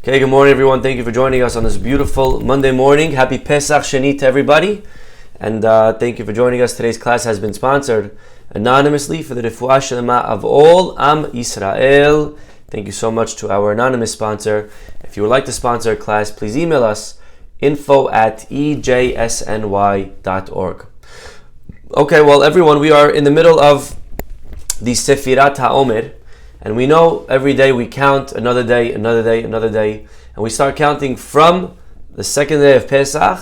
Okay, good morning everyone. Thank you for joining us on this beautiful Monday morning. Happy Pesach Sheni to everybody. And thank you for joining us. Today's class has been sponsored anonymously for the Refuah Shlema of all Am Yisrael. Thank you so much to our anonymous sponsor. If you would like to sponsor a class, please email us info@ejsny.org. Okay, well everyone, we are in the middle of the Sefirat HaOmer. And we know every day we count another day, and we start counting from the second day of Pesach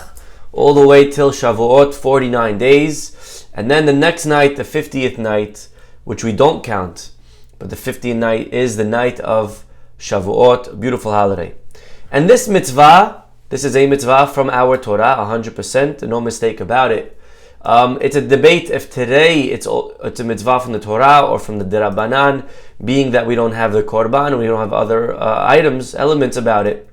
all the way till Shavuot, 49 days. And then the next night, the 50th night, which we don't count, but the 50th night is the night of Shavuot, a beautiful holiday. And this mitzvah, this is a mitzvah from our Torah, 100%, no mistake about it. It's a debate if today it's a mitzvah from the Torah or from the Derabanan, being that we don't have the Korban and we don't have other elements about it.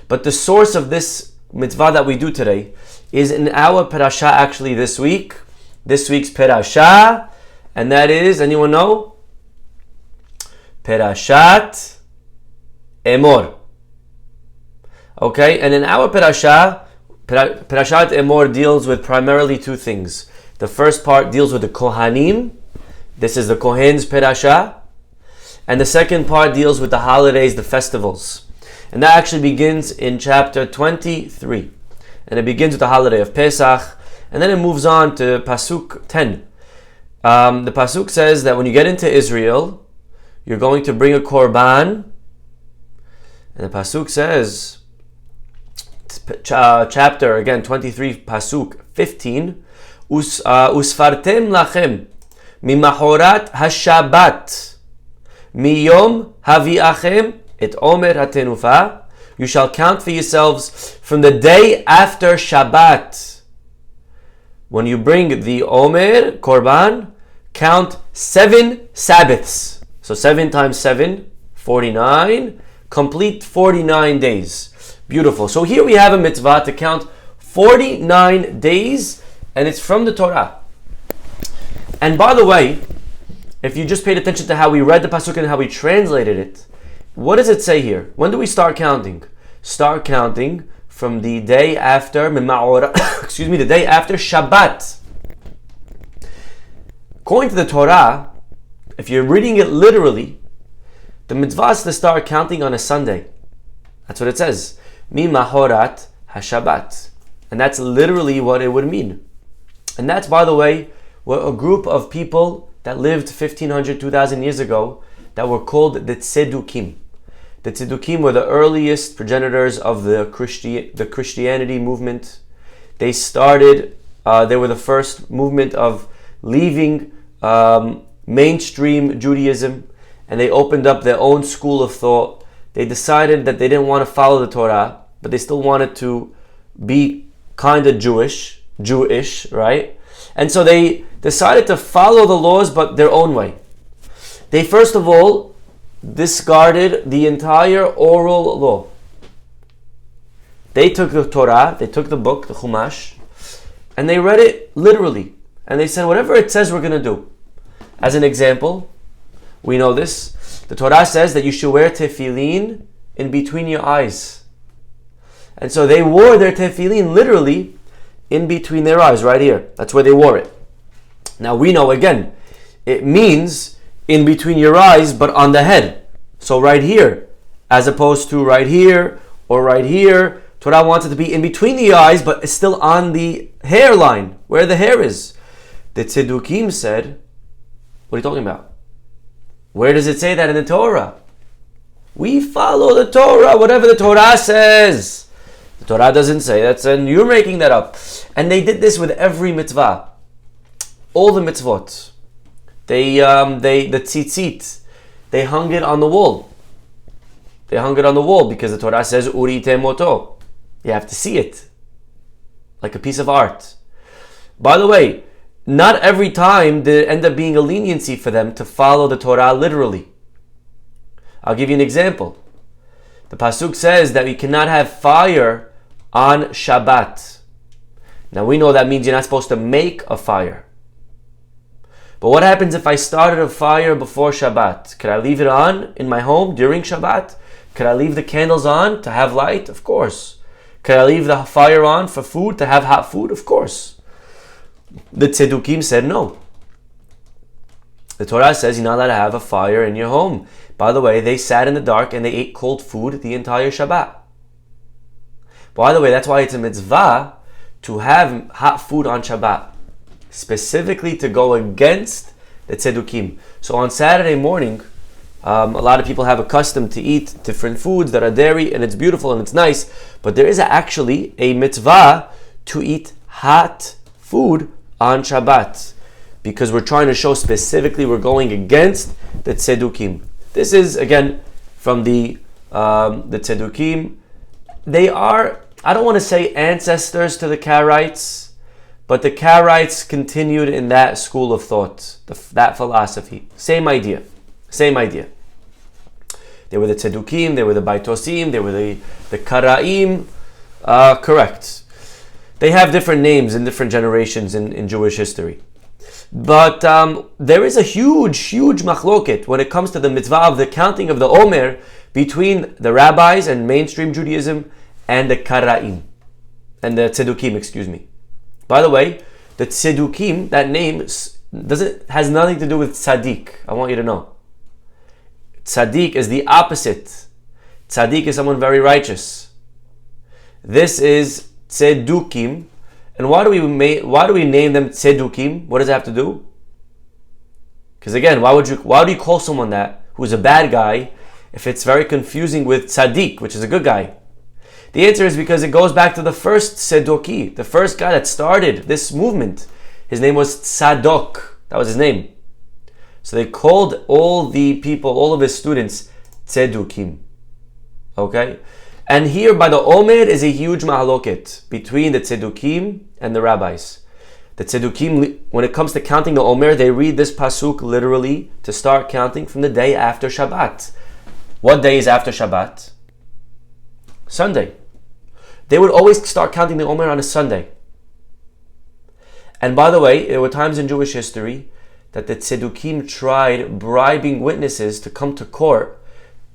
But the source of this mitzvah that we do today is in our parasha actually this week's parasha, and that is, anyone know? Parashat Emor. Okay, and in our parasha, Parashat Emor deals with primarily two things. The first part deals with the Kohanim. This is the Kohen's parasha. And the second part deals with the holidays, the festivals. And that actually begins in chapter 23. And it begins with the holiday of Pesach. And then it moves on to Pasuk 10. The Pasuk says that when you get into Israel, you're going to bring a Korban. And the Pasuk says, chapter again 23 pasuk 15 usfartem lachem mimahorat hashabat miyom haviachem et Omer hatenufa. You shall count for yourselves from the day after Shabbat. When you bring the Omer Korban, count 7 Sabbaths. So 7 times 7, 49. Complete 49 days. Beautiful. So here we have a mitzvah to count 49 days, and it's from the Torah. And by the way, if you just paid attention to how we read the pasuk and how we translated it, what does it say here? When do we start counting? Start counting from the day after the day after Shabbat. According to the Torah, if you're reading it literally, the mitzvah is to start counting on a Sunday. That's what it says. Mi mahorat hashabat. And that's literally what it would mean. And that's, by the way, what a group of people that lived 1500, 2000 years ago that were called the Tzedukim. The Tzedukim were the earliest progenitors of the Christianity movement. They were the first movement of leaving mainstream Judaism, and they opened up their own school of thought. They decided that they didn't want to follow the Torah, but they still wanted to be kind of Jewish, right? And so they decided to follow the laws, but their own way. They first of all discarded the entire oral law. They took the Torah, they took the book, the Chumash, and they read it literally. And they said, whatever it says, we're going to do. As an example, we know this. The Torah says that you should wear tefillin in between your eyes. And so they wore their tefillin literally in between their eyes, right here. That's where they wore it. Now we know, again, it means in between your eyes, but on the head. So right here, as opposed to right here or right here. Torah wants it to be in between the eyes, but it's still on the hairline, where the hair is. The Tzedukim said, what are you talking about? Where does it say that in the Torah? We follow the Torah, whatever the Torah says. The Torah doesn't say that, and you're making that up. And they did this with every mitzvah. All the mitzvot. The tzitzit, they hung it on the wall. They hung it on the wall because the Torah says, Uri temoto. You have to see it. Like a piece of art. By the way, not every time did it end up being a leniency for them to follow the Torah literally. I'll give you an example. The Pasuk says that we cannot have fire on Shabbat. Now we know that means you're not supposed to make a fire. But what happens if I started a fire before Shabbat? Could I leave it on in my home during Shabbat? Could I leave the candles on to have light? Of course. Could I leave the fire on for food, to have hot food? Of course. The Tzedukim said no. The Torah says you're not allowed to have a fire in your home. By the way, they sat in the dark and they ate cold food the entire Shabbat. By the way, that's why it's a mitzvah to have hot food on Shabbat, specifically to go against the Tzedukim. So on Saturday morning, a lot of people have a custom to eat different foods that are dairy, and it's beautiful and it's nice, but there is actually a mitzvah to eat hot food on Shabbat, because we're trying to show specifically we're going against the Tzedukim. This is, again, from the Tzedukim. They are, I don't want to say ancestors to the Karaites, but the Karaites continued in that school of thought, that philosophy. Same idea. They were the Tzedukim, they were the Baitosim, they were the Karaim. Correct. They have different names in different generations in Jewish history. But there is a huge machloket when it comes to the mitzvah of the counting of the Omer between the rabbis and mainstream Judaism and the Karaim, and the Tzedukim, excuse me. By the way, the Tzedukim, that name, has nothing to do with Tzaddik. I want you to know. Tzaddik is the opposite. Tzaddik is someone very righteous. This is Tzedukim. And why do we name them Tzedukim? What does it have to do? Because again, why do you call someone that who's a bad guy if it's very confusing with Tzaddik, which is a good guy? The answer is because it goes back to the first Tzeduki, the first guy that started this movement. His name was Tzadok. That was his name. So they called all the people, all of his students, Tzedukim. Okay? And here by the Omer is a huge mahaloket between the Tzedukim and the rabbis. The Tzedukim, when it comes to counting the Omer, they read this pasuk literally to start counting from the day after Shabbat. What day is after Shabbat? Sunday. They would always start counting the Omer on a Sunday. And by the way, there were times in Jewish history that the Tzedukim tried bribing witnesses to come to court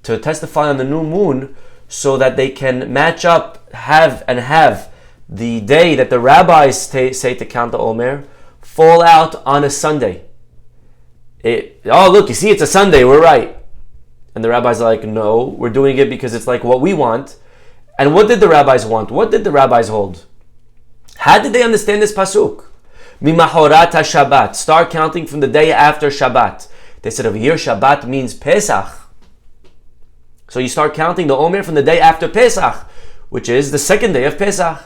to testify on the new moon so that they can match up, have the day that the rabbis say to count the Omer fall out on a Sunday. Look, you see, it's a Sunday, we're right. And the rabbis are like, no, we're doing it because it's like what we want. And what did the rabbis want? What did the rabbis hold? How did they understand this pasuk? Mimahorat Shabbat. Start counting from the day after Shabbat. They said over here Shabbat means Pesach. So you start counting the Omer from the day after Pesach, which is the second day of Pesach.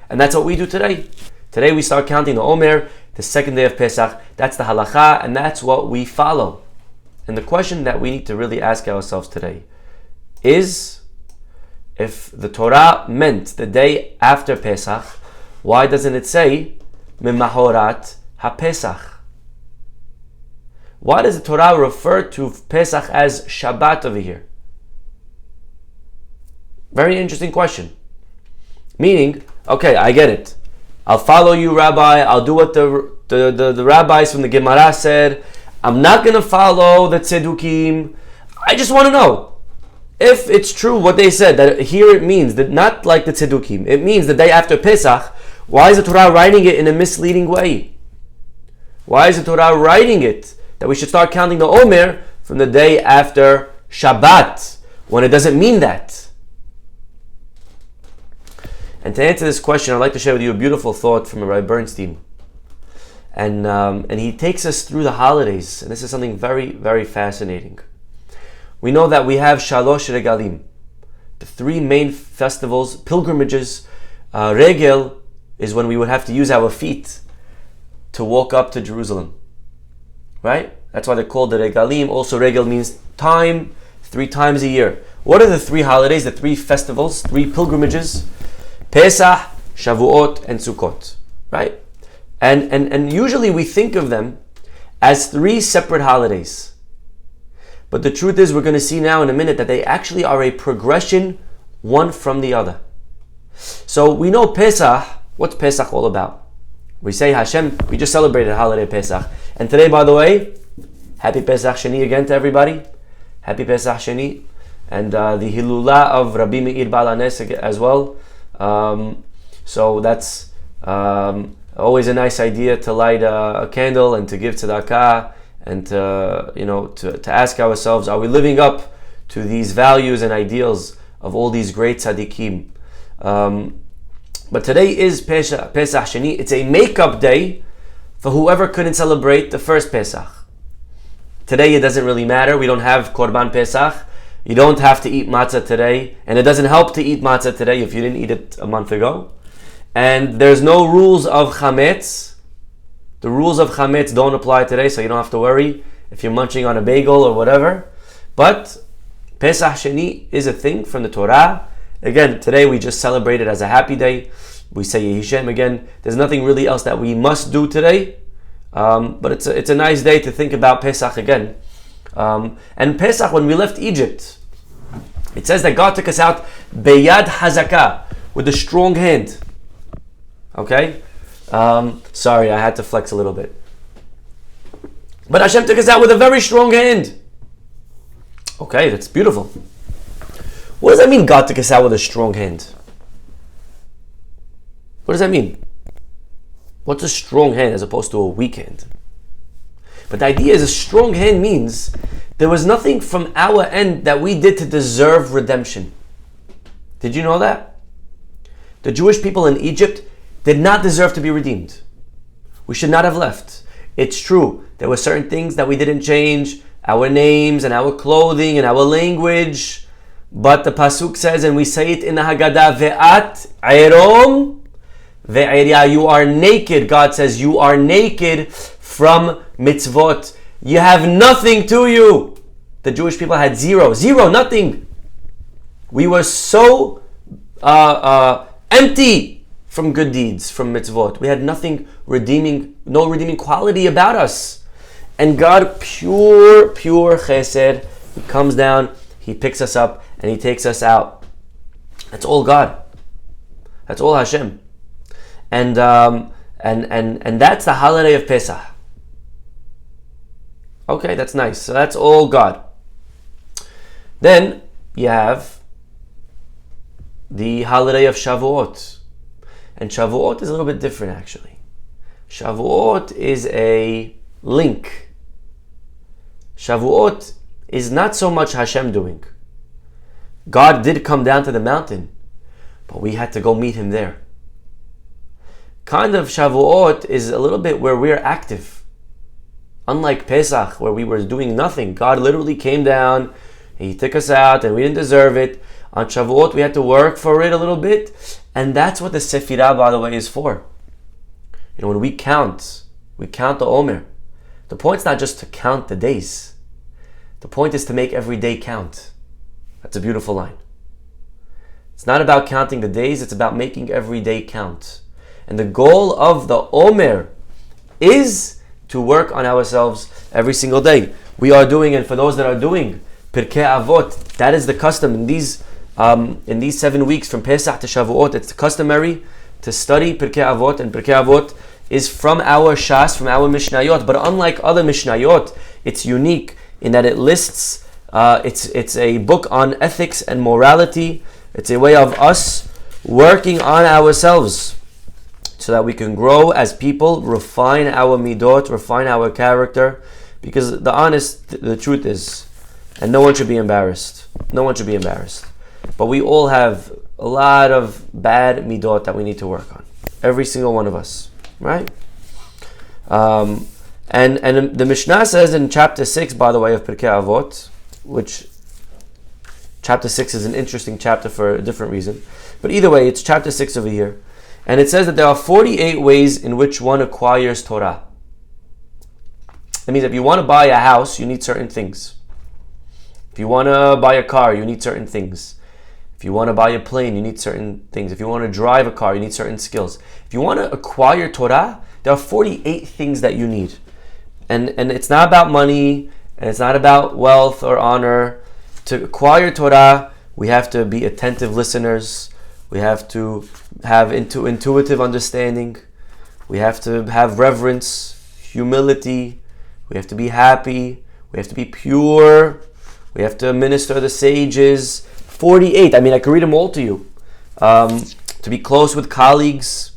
And that's what we do today. Today we start counting the Omer, the second day of Pesach. That's the halacha, and that's what we follow. And the question that we need to really ask ourselves today is, if the Torah meant the day after Pesach, why doesn't it say Mimahorat HaPesach? Why does the Torah refer to Pesach as Shabbat over here? Very interesting question. Meaning, okay, I get it. I'll follow you, Rabbi. I'll do what the rabbis from the Gemara said. I'm not going to follow the Tzedukim. I just want to know if it's true what they said, that here it means that not like the Tzedukim, it means the day after Pesach. Why is the Torah writing it in a misleading way? Why is the Torah writing it that we should start counting the Omer from the day after Shabbat when it doesn't mean that? And to answer this question, I'd like to share with you a beautiful thought from Rabbi Bernstein. And he takes us through the holidays, and this is something very, very fascinating. We know that we have Shalosh Regalim, the three main festivals, pilgrimages. Regel is when we would have to use our feet to walk up to Jerusalem, right? That's why they're called the Regalim. Also, Regel means time, 3 times a year. What are the 3 holidays, the 3 festivals, 3 pilgrimages? Pesach, Shavuot, and Sukkot, right? And usually we think of them as 3 separate holidays. But the truth is, we're going to see now in a minute that they actually are a progression, one from the other. So we know Pesach. What's Pesach all about? We say Hashem, we just celebrated holiday Pesach. And today, by the way, happy Pesach Sheni again to everybody. Happy Pesach Sheni. and the Hilula of Rabbi Meir Baal HaNes as well. So that's always a nice idea to light a candle and to give tzedakah, and to ask ourselves, are we living up to these values and ideals of all these great tzaddikim? But today is Pesach Sheni. It's a makeup day for whoever couldn't celebrate the first Pesach. Today it doesn't really matter. We don't have Korban Pesach. You don't have to eat matzah today, and it doesn't help to eat matzah today if you didn't eat it a month ago. And there's no rules of chametz. The rules of chametz don't apply today, so you don't have to worry if you're munching on a bagel or whatever. But Pesach Sheni is a thing from the Torah. Again, today we just celebrate it as a happy day. We say Yehi Shem again. There's nothing really else that we must do today. But it's a nice day to think about Pesach again. And Pesach, when we left Egypt, it says that God took us out Beyad Hazakah, with a strong hand. Okay? Sorry, I had to flex a little bit. But Hashem took us out with a very strong hand. Okay, that's beautiful. What does that mean, God took us out with a strong hand? What does that mean? What's a strong hand as opposed to a weak hand? But the idea is, a strong hand means there was nothing from our end that we did to deserve redemption. Did you know that? The Jewish people in Egypt did not deserve to be redeemed. We should not have left. It's true, there were certain things that we didn't change, our names and our clothing and our language. But the Pasuk says, and we say it in the Haggadah, Ve'at Erom Ve'eria, you are naked. God says, you are naked from mitzvot. You have nothing to you. The Jewish people had zero, nothing. We were so empty from good deeds, from mitzvot. We had nothing redeeming, no redeeming quality about us. And God, pure chesed, He comes down, He picks us up, and He takes us out. That's all God. That's all Hashem. And that's the holiday of Pesach. Okay, that's nice. So that's all God. Then you have the holiday of Shavuot. And Shavuot is a little bit different, actually. Shavuot is a link. Shavuot is not so much Hashem doing. God did come down to the mountain, but we had to go meet Him there. Kind of Shavuot is a little bit where we're active. Unlike Pesach, where we were doing nothing. God literally came down, He took us out, and we didn't deserve it. On Shavuot, we had to work for it a little bit. And that's what the Sefirah, by the way, is for. You know, when we count the Omer. The point's not just to count the days. The point is to make every day count. That's a beautiful line. It's not about counting the days, it's about making every day count. And the goal of the Omer is to work on ourselves every single day. We are doing, and for those that are doing Pirkei Avot, that is the custom in these 7 weeks from Pesach to Shavuot. It's customary to study Pirkei Avot, and Pirkei Avot is from our Shas, from our Mishnayot. But unlike other Mishnayot, it's unique in that it lists. It's a book on ethics and morality. It's a way of us working on ourselves, so that we can grow as people, refine our midot, refine our character. Because the truth is, and no one should be embarrassed. No one should be embarrassed. But we all have a lot of bad midot that we need to work on. Every single one of us, right? And the Mishnah says in chapter 6, by the way, of Pirkei Avot, which chapter 6 is an interesting chapter for a different reason. But either way, it's chapter 6 over here. And it says that there are 48 ways in which one acquires Torah. That means if you want to buy a house, you need certain things. If you want to buy a car, you need certain things. If you want to buy a plane, you need certain things. If you want to drive a car, you need certain skills. If you want to acquire Torah, there are 48 things that you need. And it's not about money, and it's not about wealth or honor. To acquire Torah, we have to be attentive listeners. We have to have intuitive understanding. We have to have reverence, humility. We have to be happy. We have to be pure. We have to minister the sages. 48. I mean, I could read them all to you. To be close with colleagues,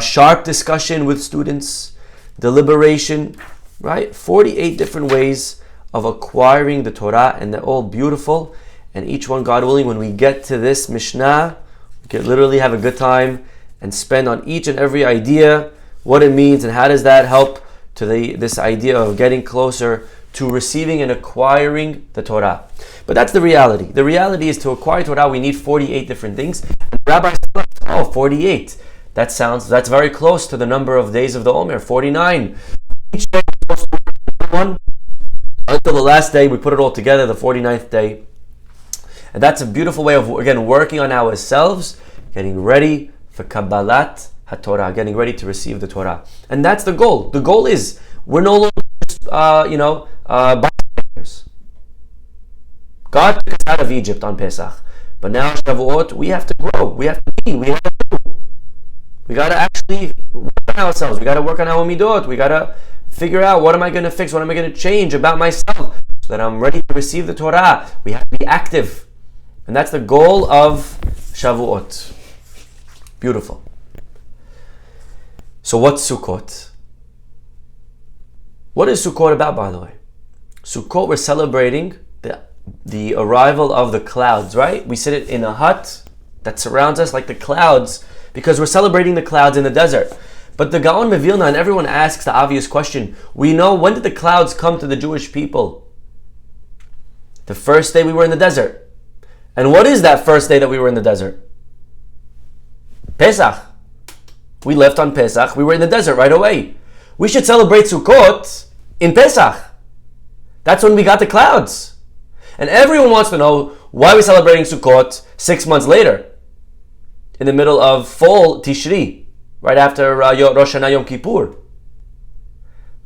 sharp discussion with students, deliberation, right? 48 different ways of acquiring the Torah, and they're all beautiful. And each one, God willing, when we get to this Mishnah, we can literally have a good time and spend on each and every idea, what it means, and how does that help to this idea of getting closer to receiving and acquiring the Torah. But that's the reality. The reality is, to acquire Torah, we need 48 different things. And the rabbi said, oh, 48. That's very close to the number of days of the Omer, 49. Each day we're supposed to work on one until the last day. We put it all together, the 49th day. And that's a beautiful way of, again, working on ourselves, getting ready for Kabbalat HaTorah, getting ready to receive the Torah. And that's the goal. The goal is, we're no longer just, bystanders. God took us out of Egypt on Pesach. But now, Shavuot, we have to grow. We have to be. We have to do. We got to actually work on ourselves. We got to work on our midot. We got to figure out, what am I going to fix? What am I going to change about myself so that I'm ready to receive the Torah? We have to be active. And that's the goal of Shavuot. Beautiful. So what's Sukkot? What is Sukkot about, by the way? Sukkot, we're celebrating the arrival of the clouds, right? We sit in a hut that surrounds us like the clouds, because we're celebrating the clouds in the desert. But the Gaon Mevilna, and everyone asks the obvious question, we know, when did the clouds come to the Jewish people? The first day we were in the desert. And what is that first day that we were in the desert? Pesach. We left on Pesach. We were in the desert right away. We should celebrate Sukkot in Pesach. That's when we got the clouds. And everyone wants to know, why are we celebrating Sukkot 6 months later? In the middle of fall Tishri, right after Rosh Hashanah Yom Kippur.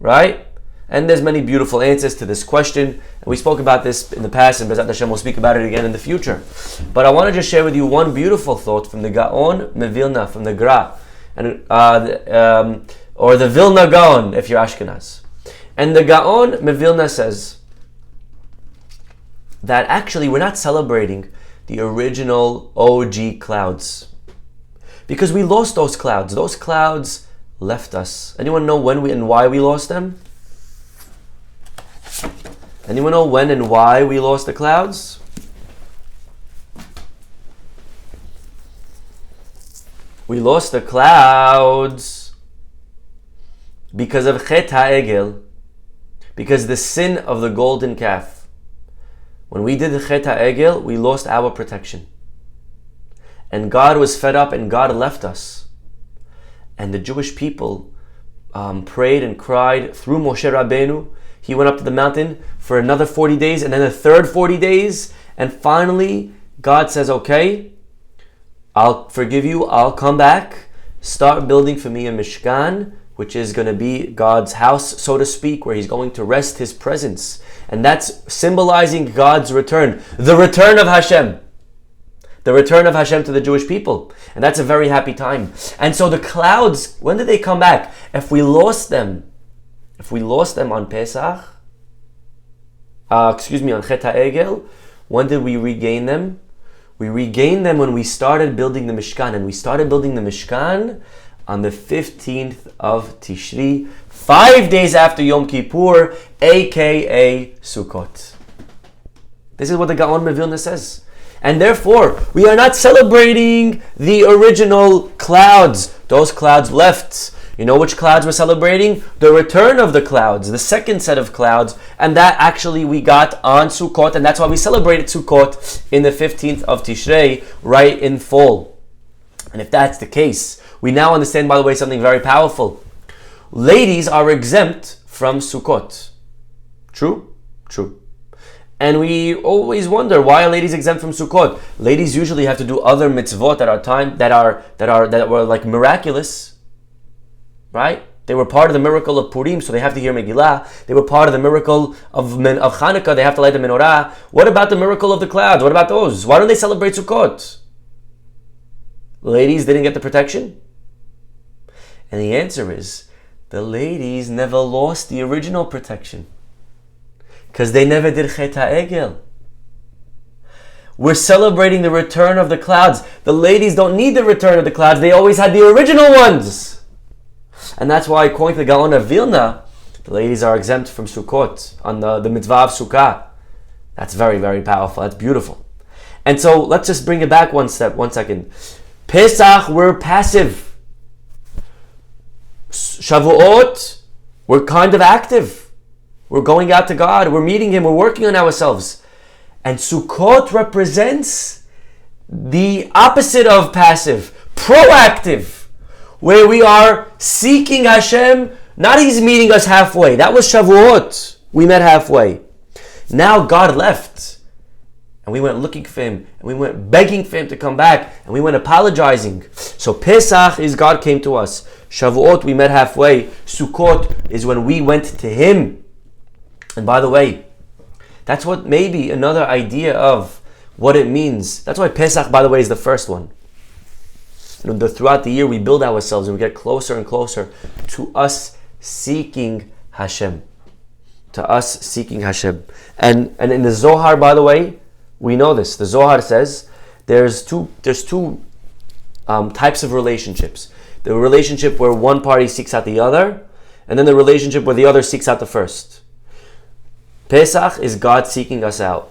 Right? And there's many beautiful answers to this question. And we spoke about this in the past, and B'ezrat Hashem will speak about it again in the future. But I want to just share with you one beautiful thought from the Gaon Mevilna, from the Gra, and or the Vilna Gaon, if you're Ashkenaz. And the Gaon Mevilna says that actually we're not celebrating the original OG clouds, because we lost those clouds. Those clouds left us. Anyone know when and why we lost them? Anyone know when and why we lost the clouds? We lost the clouds because of Chet HaEgel, because the sin of the golden calf. When we did the Chet HaEgel, we lost our protection. And God was fed up, and God left us. And the Jewish people prayed and cried through Moshe Rabbeinu. He went up to the mountain for another 40 days, and then a third 40 days. And finally, God says, okay, I'll forgive you. I'll come back. Start building for me a Mishkan, which is going to be God's house, so to speak, where He's going to rest His presence. And that's symbolizing God's return. The return of Hashem. The return of Hashem to the Jewish people. And that's a very happy time. And so the clouds, when did they come back? If we lost them on Pesach, on Chet HaEgel, when did we regain them? We regained them when we started building the Mishkan. And we started building the Mishkan on the 15th of Tishri, 5 days after Yom Kippur, aka Sukkot. This is what the Gaon Mevilna says. And therefore, we are not celebrating the original clouds. Those clouds left. You know which clouds we're celebrating? The return of the clouds, the second set of clouds. And that actually we got on Sukkot. And that's why we celebrated Sukkot in the 15th of Tishrei, right in fall. And if that's the case, we now understand, by the way, something very powerful. Ladies are exempt from Sukkot. True? True. And we always wonder, why are ladies exempt from Sukkot? Ladies usually have to do other mitzvot at our time that were like miraculous, right? They were part of the miracle of Purim, so they have to hear Megillah. They were part of the miracle of Chanukah, they have to light the menorah. What about the miracle of the clouds? What about those? Why don't they celebrate Sukkot? Ladies didn't get the protection? And the answer is, the ladies never lost the original protection. Because they never did Chet HaEgel. We're celebrating the return of the clouds. The ladies don't need the return of the clouds. They always had the original ones. And that's why, according to the Gaon of Vilna, the ladies are exempt from Sukkot on the mitzvah of Sukkah. That's very, very powerful. That's beautiful. And so let's just bring it back one second. Pesach, we're passive. Shavuot, we're kind of active. We're going out to God. We're meeting Him. We're working on ourselves. And Sukkot represents the opposite of passive, proactive, where we are seeking Hashem. Not He's meeting us halfway. That was Shavuot. We met halfway. Now God left. And we went looking for Him. And we went begging for Him to come back. And we went apologizing. So Pesach is God came to us. Shavuot, we met halfway. Sukkot is when we went to Him. And by the way, that's what maybe another idea of what it means. That's why Pesach, by the way, is the first one. Throughout the year, we build ourselves and we get closer and closer to us seeking Hashem. To us seeking Hashem. And in the Zohar, by the way, we know this. The Zohar says there's two types of relationships. The relationship where one party seeks out the other, and then the relationship where the other seeks out the first. Pesach is God seeking us out,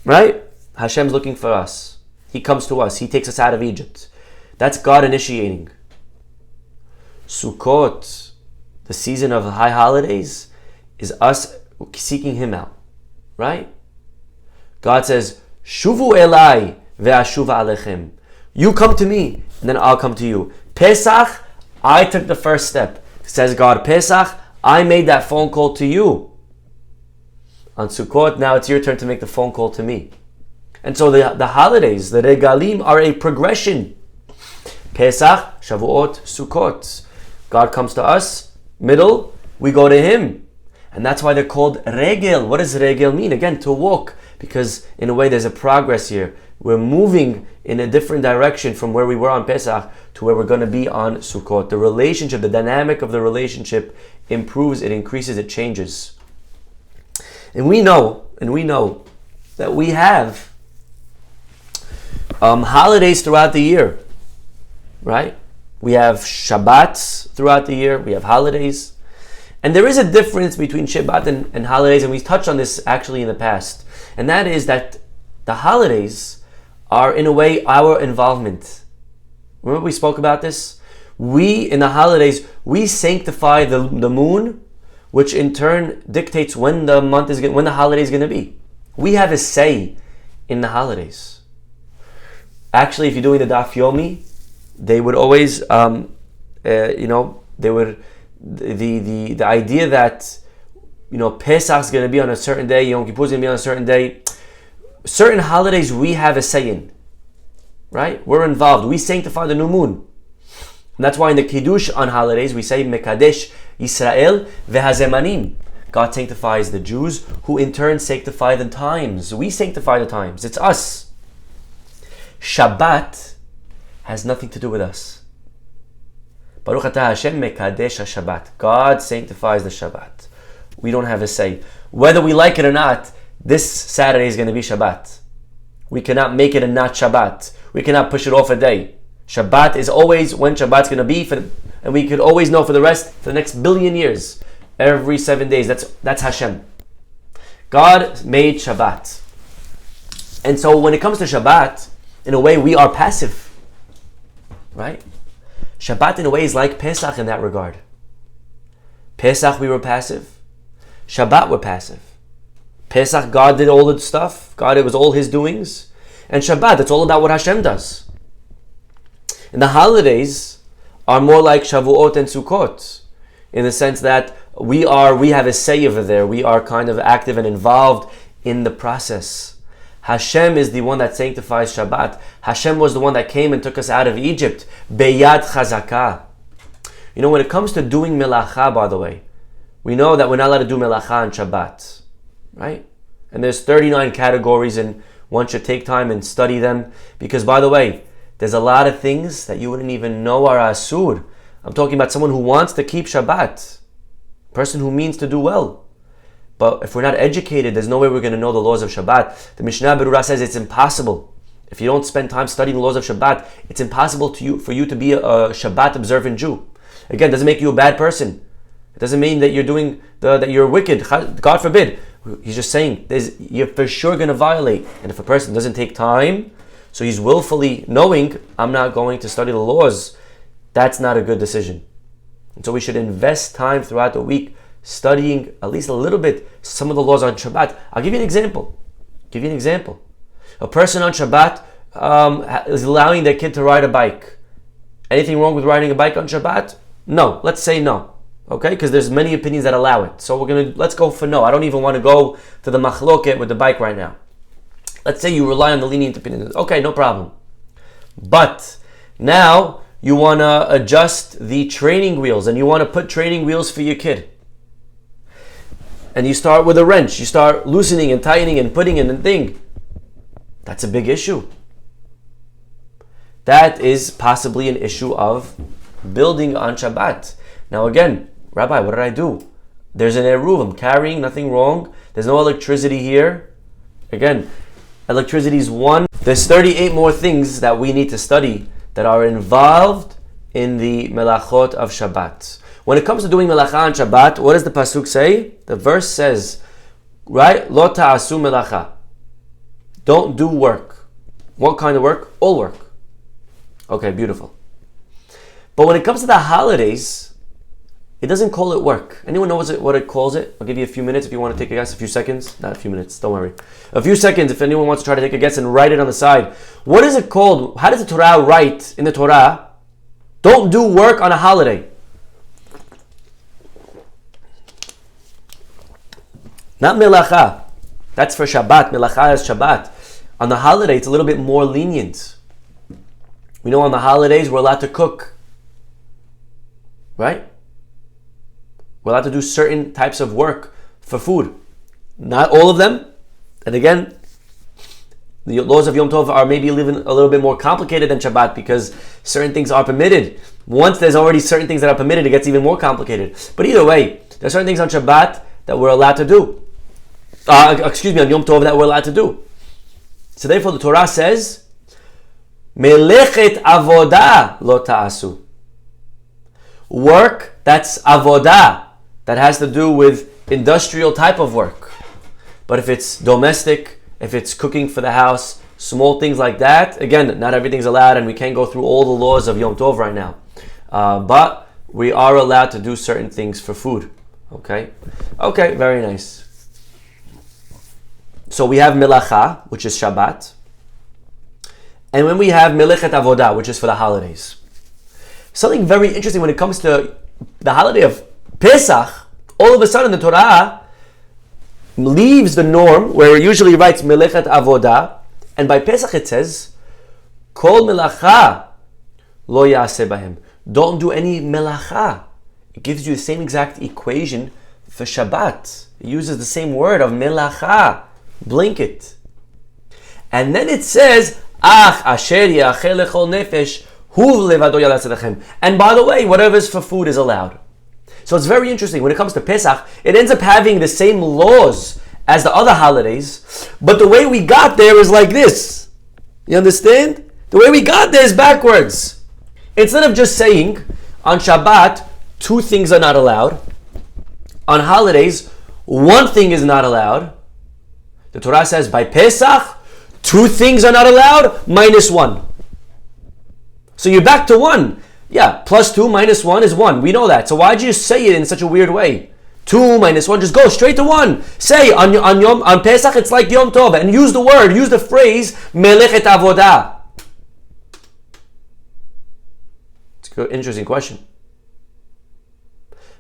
right? Hashem's looking for us. He comes to us. He takes us out of Egypt. That's God initiating. Sukkot, the season of high holidays, is us seeking Him out, right? God says, Shuvu elai ve'ashuva alechem. You come to me, and then I'll come to you. Pesach, I took the first step. Says God, Pesach, I made that phone call to you. On Sukkot, now it's your turn to make the phone call to me. And so the holidays, the regalim, are a progression. Pesach, Shavuot, Sukkot. God comes to us, middle, we go to Him. And that's why they're called regel. What does regel mean? Again, to walk. Because in a way there's a progress here. We're moving in a different direction from where we were on Pesach to where we're going to be on Sukkot. The relationship, the dynamic of the relationship improves, it increases, it changes. And we know that we have holidays throughout the year, right? We have Shabbats throughout the year, we have holidays. And there is a difference between Shabbat and holidays, and we touched on this actually in the past. And that is that the holidays are in a way our involvement. Remember we spoke about this? In the holidays, we sanctify the moon, which in turn dictates when the holiday is going to be. We have a say in the holidays. Actually, if you're doing the Daf Yomi, they would always, the idea that, Pesach is going to be on a certain day, Yom Kippur is going to be on a certain day. Certain holidays we have a say in, right? We're involved. We sanctify the new moon. And that's why in the Kiddush on holidays we say Mekadesh Yisrael v'hazemanim. God sanctifies the Jews, who in turn sanctify the times. We sanctify the times. It's us. Shabbat has nothing to do with us. Baruch atah Hashem Mekadesh HaShabbat. God sanctifies the Shabbat. We don't have a say. Whether we like it or not, this Saturday is going to be Shabbat. We cannot make it a not Shabbat. We cannot push it off a day. Shabbat is always when Shabbat's going to be, and we could always know for the next billion years, every 7 days. That's Hashem. God made Shabbat. And so when it comes to Shabbat, in a way we are passive. Right? Shabbat in a way is like Pesach in that regard. Pesach we were passive. Shabbat we're passive. Pesach, God did all the stuff. God, it was all His doings. And Shabbat, it's all about what Hashem does. And the holidays are more like Shavuot and Sukkot, in the sense that we have a say over there. We are kind of active and involved in the process. Hashem is the one that sanctifies Shabbat. Hashem was the one that came and took us out of Egypt. Beyad chazakah. When it comes to doing melacha, by the way, we know that we're not allowed to do melacha on Shabbat. Right? And there's 39 categories, and one should take time and study them, because, by the way, there's a lot of things that you wouldn't even know are asur. I'm talking about someone who wants to keep Shabbat, a person who means to do well. But if we're not educated, there's no way we're going to know the laws of Shabbat. The Mishnah Berurah says it's impossible. If you don't spend time studying the laws of Shabbat, it's impossible for you to be a Shabbat observant Jew. Again, it doesn't make you a bad person. It doesn't mean that that you're wicked. God forbid. He's just saying you're for sure going to violate. And if a person doesn't take time, so he's willfully knowing, I'm not going to study the laws, that's not a good decision. And so we should invest time throughout the week studying at least a little bit some of the laws on Shabbat. I'll give you an example. A person on Shabbat is allowing their kid to ride a bike. Anything wrong with riding a bike on Shabbat? No. Let's say no. Okay? Because there's many opinions that allow it. So let's go for no. I don't even want to go to the machloket with the bike right now. Let's say you rely on the lenient opinion. Okay, no problem. But now you want to adjust the training wheels and you want to put training wheels for your kid. And you start with a wrench. You start loosening and tightening and putting in a thing. That's a big issue. That is possibly an issue of building on Shabbat. Now again, Rabbi, what did I do? There's an eruv. I'm carrying, nothing wrong. There's no electricity here. Again, electricity is one. There's 38 more things that we need to study that are involved in the melachot of Shabbat. When it comes to doing melacha on Shabbat, what does the pasuk say? The verse says, right? Lo ta'asu melacha. Don't do work. What kind of work? All work. Okay, beautiful. But when it comes to the holidays, it doesn't call it work. Anyone knows what it calls it? I'll give you a few minutes if you want to take a guess. A few seconds. Not a few minutes, don't worry. A few seconds if anyone wants to try to take a guess and write it on the side. What is it called? How does the Torah write in the Torah? Don't do work on a holiday. Not melacha. That's for Shabbat. Melacha is Shabbat. On the holiday, it's a little bit more lenient. We know on the holidays, we're allowed to cook. Right? We're allowed to do certain types of work for food. Not all of them. And again, the laws of Yom Tov are maybe living a little bit more complicated than Shabbat because certain things are permitted. Once there's already certain things that are permitted, it gets even more complicated. But either way, there's certain things on Shabbat that we're allowed to do. On Yom Tov that we're allowed to do. So therefore the Torah says, Melechet avodah lo ta'asu. Work that's avodah, that has to do with industrial type of work. But if it's domestic, if it's cooking for the house, small things like that, again, not everything's allowed and we can't go through all the laws of Yom Tov right now. But we are allowed to do certain things for food. Okay, very nice. So we have melacha, which is Shabbat. And when we have melechet avodah, which is for the holidays. Something very interesting when it comes to the holiday of Pesach, all of a sudden the Torah leaves the norm where it usually writes melechet avodah, and by Pesach it says, Kol melacha lo yaseh bahem. Don't do any melacha. It gives you the same exact equation for Shabbat. It uses the same word of melacha. Blink it. And then it says, Ach asher yachel lechol nefesh huv levado yaleh lechem. And by the way, whatever is for food is allowed. So it's very interesting. When it comes to Pesach, it ends up having the same laws as the other holidays, but the way we got there is like this. You understand? The way we got there is backwards. Instead of just saying, on Shabbat, 2 things are not allowed. On holidays, 1 thing is not allowed. The Torah says by Pesach, 2 things are not allowed, -1. So you're back to 1. Yeah, +2 -1 is 1. We know that. So why'd you say it in such a weird way? 2 -1, just go straight to 1. Say on Pesach it's like Yom Tov, and use the phrase melechet avodah. It's a good, interesting question.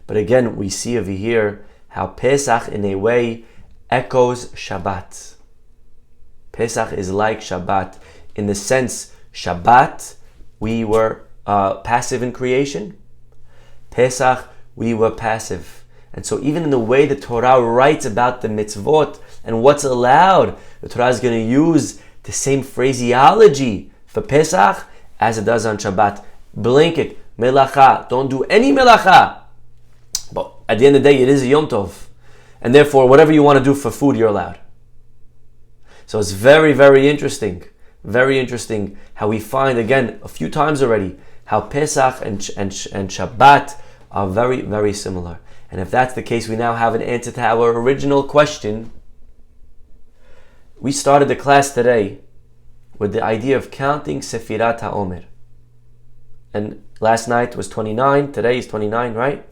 But again, we see over here how Pesach in a way echoes Shabbat. Pesach is like Shabbat in the sense Shabbat we were passive in creation. Pesach we were passive. And so even in the way the Torah writes about the mitzvot and what's allowed, the Torah is going to use the same phraseology for Pesach as it does on Shabbat. Blanket, melacha, don't do any melacha. But at the end of the day, it is a Yom Tov. and therefore whatever you want to do for food, you're allowed. So it's very, very interesting how we find, again, a few times already, how Pesach and Shabbat are very, very similar. And if that's the case, we now have an answer to our original question. We started the class today with the idea of counting Sefirat HaOmer. And last night was 29, today is 29, right?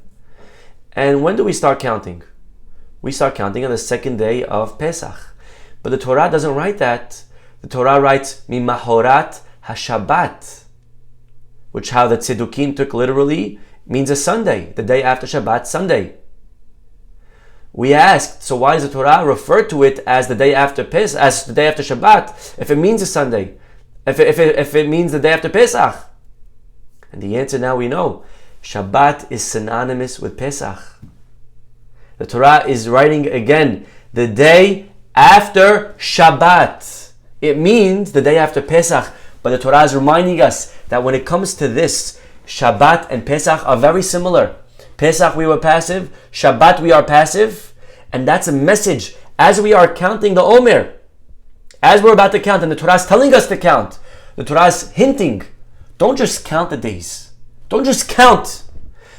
And when do we start counting? We start counting on the second day of Pesach. But the Torah doesn't write that. The Torah writes Mimahorat HaShabbat, which how the Tzedukim took literally means a Sunday, the day after Shabbat, Sunday. We asked, so why does the Torah refer to it as the day after Pesach, as the day after Shabbat, if it means a Sunday, if it means the day after Pesach? And the answer now we know, Shabbat is synonymous with Pesach. The Torah is writing again, the day after Shabbat. It means the day after Pesach, but the Torah is reminding us that when it comes to this, Shabbat and Pesach are very similar. Pesach we were passive, Shabbat we are passive, and that's a message. As we are counting the Omer, as we're about to count, and the Torah is telling us to count, the Torah is hinting, don't just count the days. Don't just count.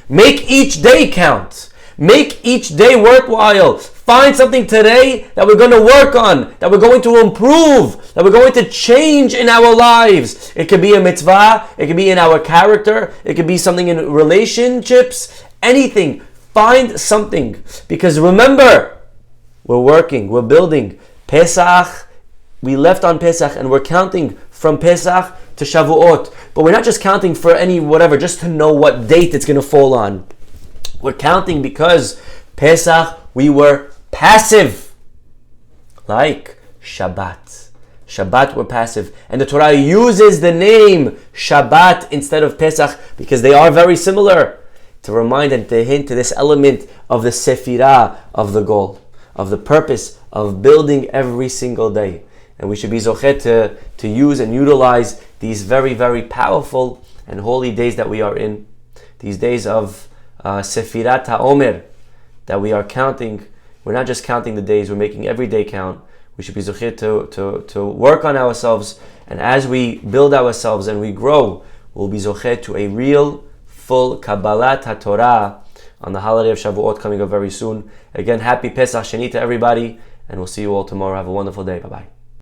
Make each day count. Make each day worthwhile. Find something today that we're going to work on, that we're going to improve, that we're going to change in our lives. It could be a mitzvah, it could be in our character, it could be something in relationships, anything. Find something. Because remember, we're working, we're building. Pesach, we left on Pesach and we're counting from Pesach to Shavuot. But we're not just counting for any whatever, just to know what date it's going to fall on. We're counting because Pesach, we were passive, like Shabbat. Shabbat were passive. And the Torah uses the name Shabbat instead of Pesach because they are very similar, to remind and to hint to this element of the Sefirah of the goal, of the purpose of building every single day. And we should be zocheh to use and utilize these very, very powerful and holy days that we are in, these days of Sefirat HaOmer, that we are counting. We're not just counting the days, we're making every day count. We should be zocheh to work on ourselves, and as we build ourselves and we grow, we'll be zocheh to a real, full Kabbalat HaTorah on the holiday of Shavuot coming up very soon. Again, happy Pesach Sheni to everybody, and we'll see you all tomorrow. Have a wonderful day. Bye-bye.